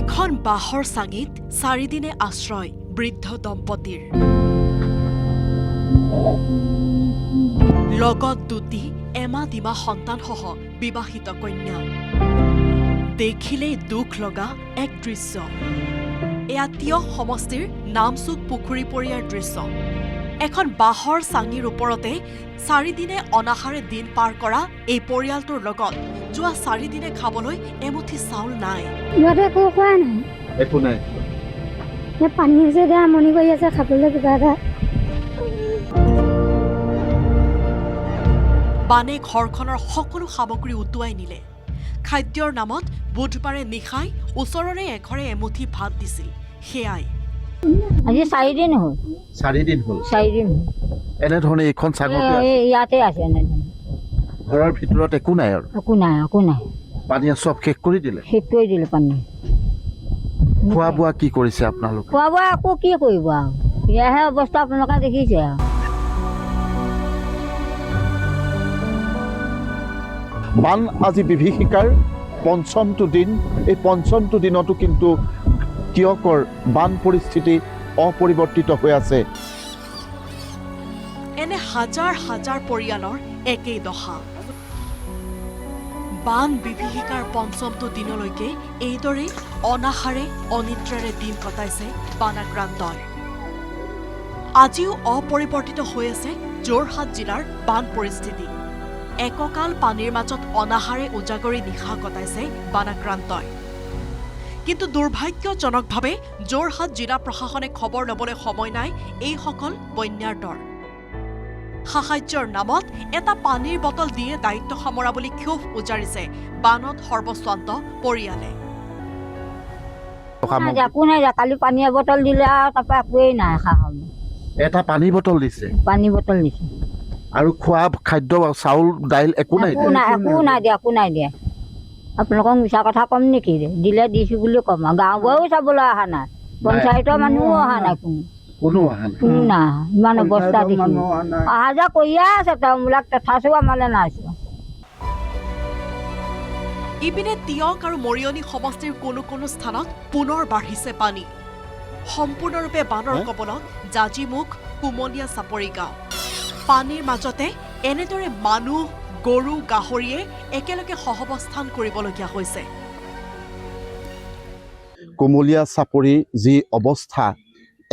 এখন বাহৰ চাঙিত 4 দিনে আশ্ৰয় বৃদ্ধ দম্পতীৰ লগত দুটি এমাহ সন্তানসহ বিবাহিত কন্যা দেখিলেই দুখ লগা এক দৃশ্য এয়া তিয়ক সমষ্টিৰ নামচুক পুখুৰী পৰিয়াৰ দৃশ্য এখন বাহৰ চাঙিৰ ওপৰতে 4 দিনে অনাহাৰে দিন পাৰ কৰা এই পৰিয়ালটোৰ লগত যোৱা 4 দিনে খাবলৈ এমুঠি চাউল নাই ইহঁতে একো খোৱা নাই একো নাই পানী আছে দে আমনি কৰি আছে খাবলৈ কিবা এটা বানে ঘৰখনৰ সকলো সামগ্ৰী উটুৱাই নিলে খাদ্যৰ নামত বুধবাৰে নিশাই ওচৰৰে এঘৰে এমুঠি ভাত দিছিল সেয়াই আজি 4 দিন হ'ল 4 দিন হ'ল 4 দিন এনেধৰণে এইখন চাঙতে ইয়াতে আছে ঘৰৰ ভিতৰত একো নাই আৰু একো নাই পানীয়ে চব শেষ কৰি দিলে পানী খোৱা বোৱা কি কৰিছে আপোনালোকে খোৱা বোৱা আকৌ কি কৰিব আৰু ইয়াহে অৱস্থা আপোনালোকে দেখিছে আৰু বান আজি বিভীষিকাৰ পঞ্চমটো দিন এই পঞ্চমটো দিনতো কিন্তু তিয়কৰ বান পৰিস্থিতি অপৰিৱৰ্তিত হৈ আছে এনে হাজাৰ হাজাৰ পৰিয়ালৰ একেই দশা বান বিভীষিকাৰ পঞ্চমটো দিনলৈকে এইদৰে অনাহাৰে অনিদ্ৰাৰে দিন কটাইছে বানাক্ৰান্তই আজিও অপৰিৱৰ্তিত হৈ আছে যোৰহাট জিলাৰ বান পৰিস্থিতি এককাল পানীৰ মাজত অনাহাৰে উজাগৰি নিশা কটাইছে বানাক্ৰান্তই কিন্তু দুৰ্ভাগ্যজনকভাৱে যোৰহাট জিলা প্ৰশাসনে খবৰ ল'বলৈ সময় নাই এইসকল বন্যাৰ্তৰ সাহায্যৰ নামত এটা পানীৰ বটল দিয়ে দায়িত্ব সামৰা বুলি ক্ষোভ উজাৰিছে বানত সৰ্বস্বান্ত পৰিয়ালে একো নাই কালি পানীৰ বটল দিলে আৰু তাৰপৰা একোৱেই নাই এটা পানী বটল দিছে আৰু খোৱা খাদ্য চাউল দাইল একো নাই একো নাই দিয়া আপোনালোকক মিছা কথা কম নেকি দিলে দিছো বুলি ক'ম আৰু গাঁওবুঢ়াও চাবলৈ অহা নাই পঞ্চায়তৰ মানুহো অহা নাই কোনো নাই ইমান অৱস্থা দেখি অহা যোৱা কৰিয়ে আছে তেওঁবিলাক তথাপিও আমালৈ নাই ইপিনে তিয়ক আৰু মৰিয়নি সমষ্টিৰ কোনো স্থানত পুনৰ বাঢ়িছে পানী সম্পূৰ্ণৰূপে বানৰ কবলত জাজিমুখ কুমলীয়া চাপৰি গাঁও পানীৰ মাজতে এনেদৰে মানুহ গৰু গাহৰিয়ে একেলগে সহৱস্থান কৰিবলগীয়া হৈছে কুমলীয়া চাপৰি যি অৱস্থা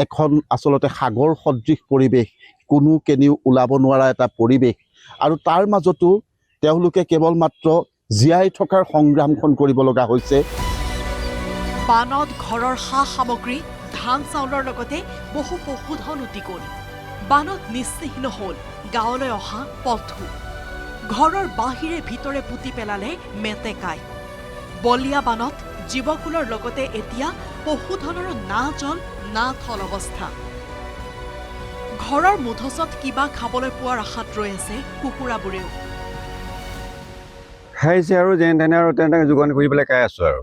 এখন আচলতে সাগৰ সদৃশ পৰিৱেশ কোনো কেনিও ওলাব নোৱাৰা এটা পৰিৱেশ আৰু তাৰ মাজতো তেওঁলোকে কেৱল মাত্ৰ জীয়াই থকাৰ সংগ্ৰামখন কৰিব লগা হৈছে বানত ঘৰৰ সা সামগ্ৰী ধান চাউলৰ লগতে বহু পশুধন উটি গ'ল বানত নিশ্চিহ্ন হ'ল গাঁৱলৈ অহা পথো ঘৰৰ বাহিৰে ভিতৰে পুতি পেলালে মেটেকাই বলিয়া বানত জীৱকুলৰ লগতে এতিয়া পশুধনৰো না জল না থল অৱস্থা ঘৰৰ মুধচত কিবা খাবলৈ পোৱাৰ আশাত ৰৈ আছে কুকুৰাবোৰেও খাইছে আৰু যেনে তেনে আৰু তেনেকৈ যোগান কৰি পেলাই খাই আছোঁ আৰু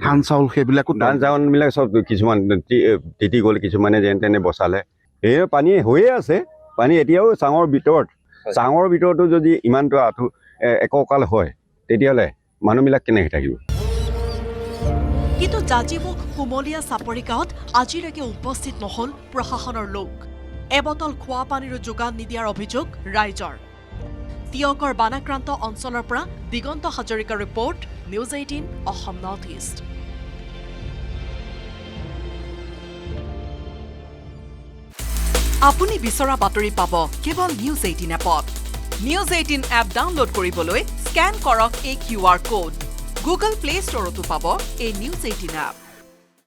ধান চাউল সেইবিলাকো ধান চাউলবিলাক চব কিছুমান তিতি গ'ল কিছুমানে যেনে তেনে বচালে এই পানী হৈয়ে আছে পানী এতিয়াও চাঙৰ ভিতৰতো যদি ইমানটো এককাল হয় তেতিয়াহ'লে মানুহবিলাক কেনেকৈ থাকিব কিন্তু জাজিমুখ কুমলীয়া চাপৰি গাঁৱত আজিলৈকে উপস্থিত নহল প্ৰশাসনৰ লোক এবটল খোৱা পানীৰো যোগান নিদিয়াৰ অভিযোগ ৰাইজৰ তিয়কৰ বানাক্ৰান্ত অঞ্চলৰ পৰা দিগন্ত হাজৰিকাৰ report news 18 Assam north east আপুনি বিচৰা বাতৰি পাব কেৱল নিউজ 18 এপত নিউজ 18 এপ ডাউনলোড কৰিবলৈ স্কেন কৰক এই QR কোড গুগল প্লে ষ্টৰতো পাব এই নিউজ 18 এপ